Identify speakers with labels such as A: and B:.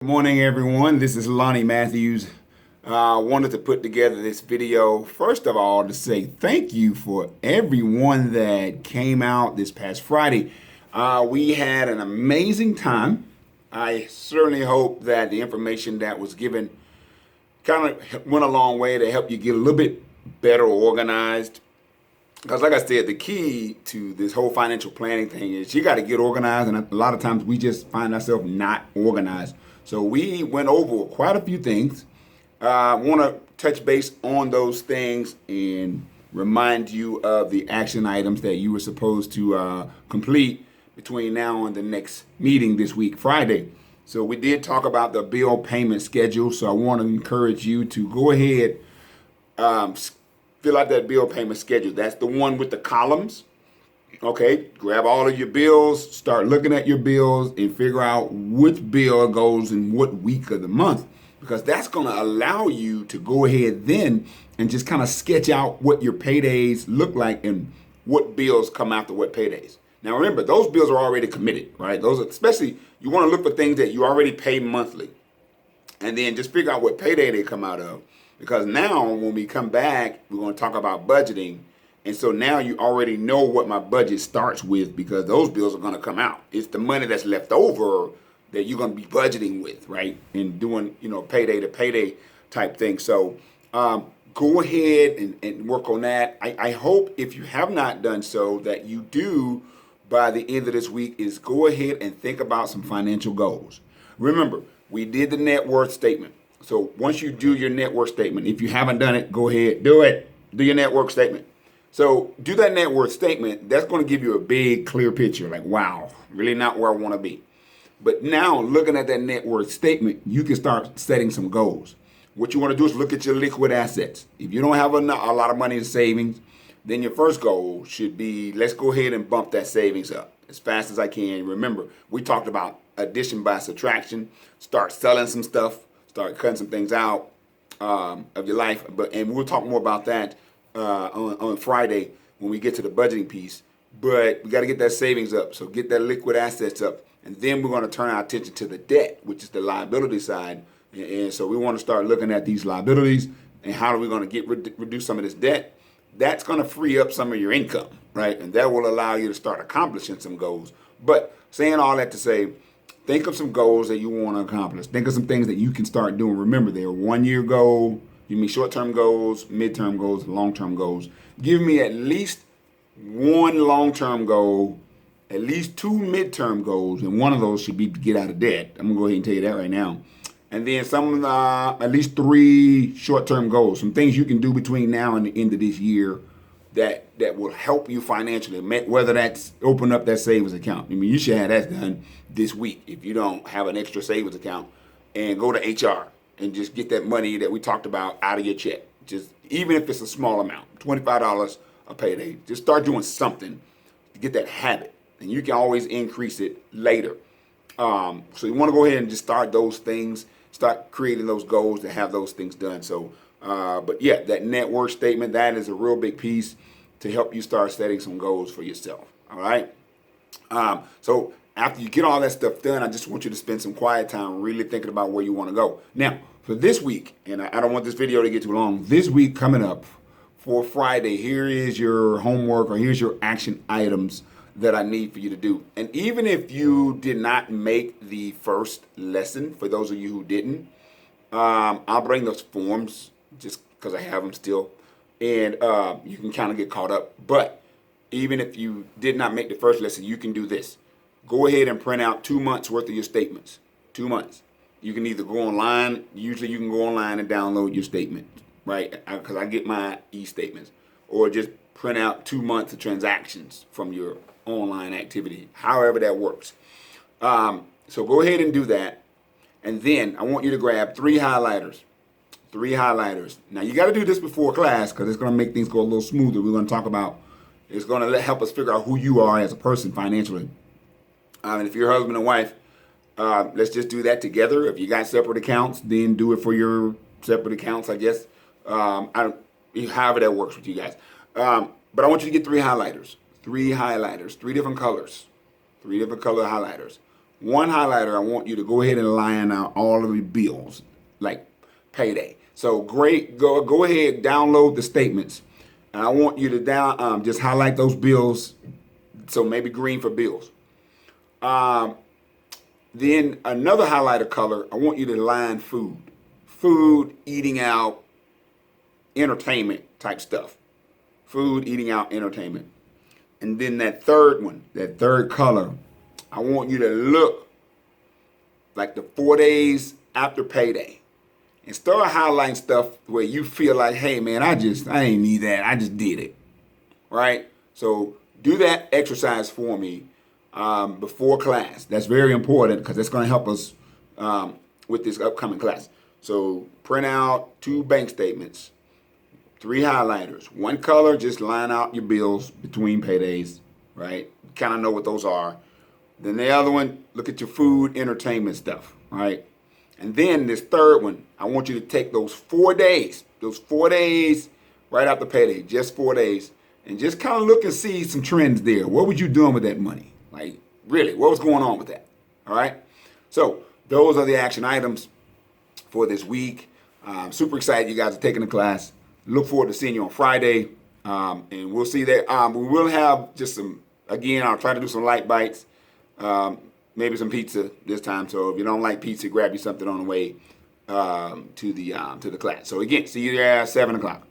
A: Good morning, everyone. This is Lonnie Matthews. I wanted to put together this video, first of all, to say thank you for everyone that came out this past Friday. We had an amazing time. I certainly hope that the information that was given kind of went a long way to help you get a little bit better organized. Because, like I said, the key to this whole financial planning thing is you got to get organized, and a lot of times we just find ourselves not organized. So we went over quite a few things. I want to touch base on those things and remind you of the action items that you were supposed to complete between now and the next meeting this week, Friday. So we did talk about the bill payment schedule. So I want to encourage you to go ahead, um, fill out that bill payment schedule. That's the one with the columns. Okay, grab all of your bills, start looking at your bills, and figure out which bill goes in what week of the month. Because that's going to allow you to go ahead then and just kind of sketch out what your paydays look like and what bills come after what paydays. Now remember, those bills are already committed, right? Those are, especially you want to look for things that you already pay monthly, and then just figure out what payday they come out of. Because now when we come back, we're going to talk about budgeting. And so now you already know what my budget starts with because those bills are going to come out. It's the money that's left over that you're going to be budgeting with, right? And doing, payday to payday type thing. So go ahead and work on that. I hope if you have not done so that you do by the end of this week is go ahead and think about some financial goals. Remember, we did the net worth statement. So once you do your net worth statement, if you haven't done it, go ahead, do it. Do your net worth statement. So do that net worth statement. That's going to give you a big, clear picture. Like, wow, really not where I want to be. But now looking at that net worth statement, you can start setting some goals. What you want to do is look at your liquid assets. If you don't have a lot of money in savings, then your first goal should be, let's go ahead and bump that savings up as fast as I can. Remember, we talked about addition by subtraction. Start selling some stuff. Start cutting some things out of your life. And we'll talk more about that on Friday when we get to the budgeting piece. But we got to get that savings up. So get that liquid assets up. And then we're going to turn our attention to the debt, which is the liability side. And so we want to start looking at these liabilities and how are we going to reduce some of this debt. That's going to free up some of your income, right? And that will allow you to start accomplishing some goals. But saying all that to say, think of some goals that you want to accomplish. Think of some things that you can start doing. Remember, they're 1 year goal. You mean short-term goals, midterm goals, long-term goals. Give me at least one long-term goal, at least two midterm goals, and one of those should be to get out of debt. I'm gonna go ahead and tell you that right now. And then at least three short-term goals, some things you can do between now and the end of this year that will help you financially. Whether that's open up that savings account. I mean, you should have that done this week if you don't have an extra savings account, and go to HR and just get that money that we talked about out of your check. Just even if it's a small amount, $25 a payday. Just start doing something to get that habit, and you can always increase it later. So you want to go ahead and just start those things, start creating those goals to have those things done. So, but yeah, that net worth statement, that is a real big piece to help you start setting some goals for yourself. All right. So after you get all that stuff done, I just want you to spend some quiet time really thinking about where you want to go. Now, for this week, and I don't want this video to get too long, this week coming up for Friday, here is your homework or here's your action items that I need for you to do. And even if you did not make the first lesson, for those of you who didn't, I'll bring those forms just because I have them still, and you can kind of get caught up. But even if you did not make the first lesson, you can do this. Go ahead and print out 2 months worth of your statements. 2 months. You can either go online. Usually you can go online and download your statement, right? Because I get my e-statements. Or just print out 2 months of transactions from your online activity, however that works. So go ahead and do that. And then I want you to grab 3 highlighters. 3 highlighters. Now you got to do this before class because it's going to make things go a little smoother. We're going to talk about, it's going to help us figure out who you are as a person financially. And if you're husband and wife, let's just do that together. If you got separate accounts, then do it for your separate accounts, I guess. However that works with you guys. But I want you to get 3 highlighters. 3 highlighters, 3 different colors. 3 different color highlighters. one highlighter, I want you to go ahead and line out all of the bills, like payday. So great, go ahead, download the statements. And I want you to just highlight those bills. So maybe green for bills. Then another highlighter color, I want you to line food, eating out, entertainment type stuff. Food, eating out, entertainment. And then that third one, that third color, I want you to look like the 4 days after payday and start highlighting stuff where you feel like, hey man, I ain't need that. I just did it. Right? So do that exercise for me before class. That's very important because that's going to help us with this upcoming class. So print out 2 bank statements, 3 highlighters, 1 color, just line out your bills between paydays, right? Kind of know what those are. Then the other one, look at your food, entertainment stuff, right? And then this third one, I want you to take those 4 days right after payday, just 4 days, and just kind of look and see some trends there. What were you doing with that money? Like, really, what was going on with that? All right? So those are the action items for this week. Super excited you guys are taking the class. Look forward to seeing you on Friday. And we'll see that. We will have just again, I'll try to do some light bites. Maybe some pizza this time. So if you don't like pizza, grab you something on the way to the class. So again, see you there at 7 o'clock.